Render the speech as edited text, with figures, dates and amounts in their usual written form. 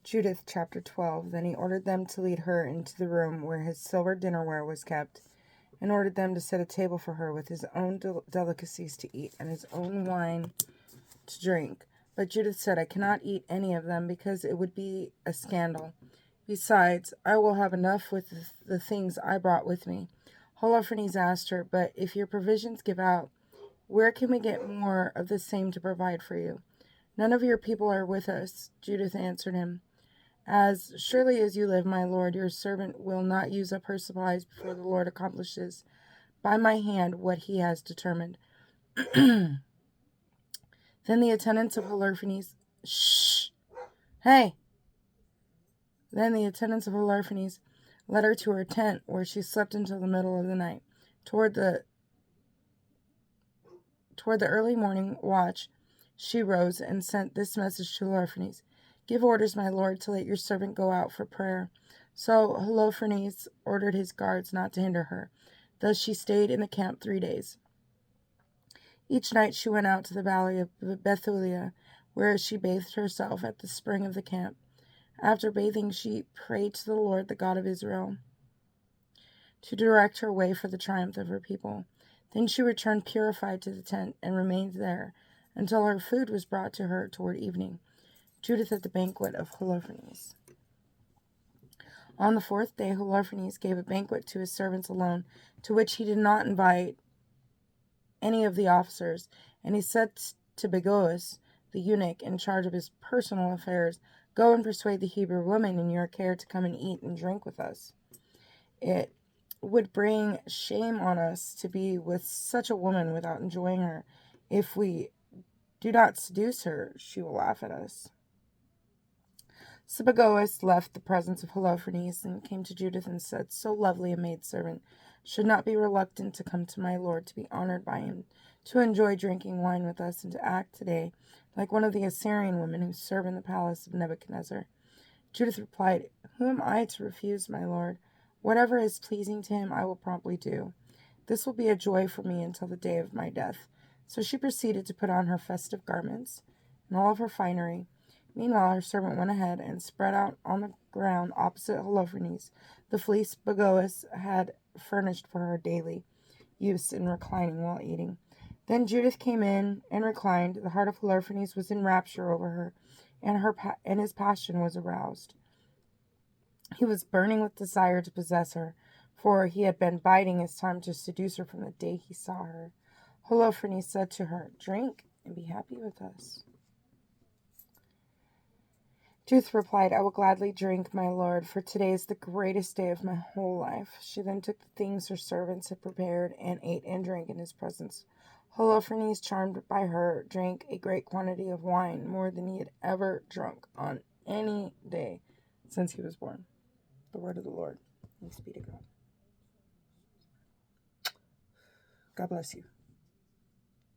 Judith Chapter 12. Then he ordered them to lead her into the room where his silver dinnerware was kept, and ordered them to set a table for her with his own delicacies to eat and his own wine to drink. But Judith said, I cannot eat any of them, because it would be a scandal. Besides, I will have enough with the things I brought with me. Holofernes asked her, But if your provisions give out, where can we get more of the same to provide for you? None of your people are with us. Judith answered him, As surely as you live, my lord, your servant will not use up her supplies before the Lord accomplishes by my hand what he has determined. Then the attendants of Holofernes... Shh! Hey! Then the attendants of Holofernes led her to her tent, where she slept until the middle of the night. Toward the early morning watch, she rose and sent this message to Holofernes. Give orders, my lord, to let your servant go out for prayer. So Holofernes ordered his guards not to hinder her. Thus she stayed in the camp 3 days. Each night she went out to the valley of Bethulia, where she bathed herself at the spring of the camp. After bathing, she prayed to the Lord, the God of Israel, to direct her way for the triumph of her people. Then she returned purified to the tent and remained there until her food was brought to her toward evening. Judith at the banquet of Holofernes. On the 4th day, Holofernes gave a banquet to his servants alone, to which he did not invite any of the officers, and he said to Bagoas, the eunuch in charge of his personal affairs, Go and persuade the Hebrew woman in your care to come and eat and drink with us. It would bring shame on us to be with such a woman without enjoying her. If we do not seduce her, she will laugh at us. So Bagoas left the presence of Holofernes and came to Judith and said, So lovely a maidservant should not be reluctant to come to my lord, to be honored by him, to enjoy drinking wine with us, and to act today like one of the Assyrian women who serve in the palace of Nebuchadnezzar. Judith replied, Who am I to refuse, my lord? Whatever is pleasing to him I will promptly do. This will be a joy for me until the day of my death. So she proceeded to put on her festive garments and all of her finery. Meanwhile, her servant went ahead and spread out on the ground opposite Holofernes the fleece Bagoas had furnished for her daily use in reclining while eating. Then Judith came in and reclined. The heart of Holofernes was in rapture over her, and his passion was aroused. He was burning with desire to possess her, for he had been biding his time to seduce her from the day he saw her. Holofernes said to her, Drink and be happy with us. Judith replied, I will gladly drink, my lord, for today is the greatest day of my whole life. She then took the things her servants had prepared and ate and drank in his presence. Holofernes, charmed by her, drank a great quantity of wine, more than he had ever drunk on any day since he was born. The word of the Lord. Thanks be to God. God bless you.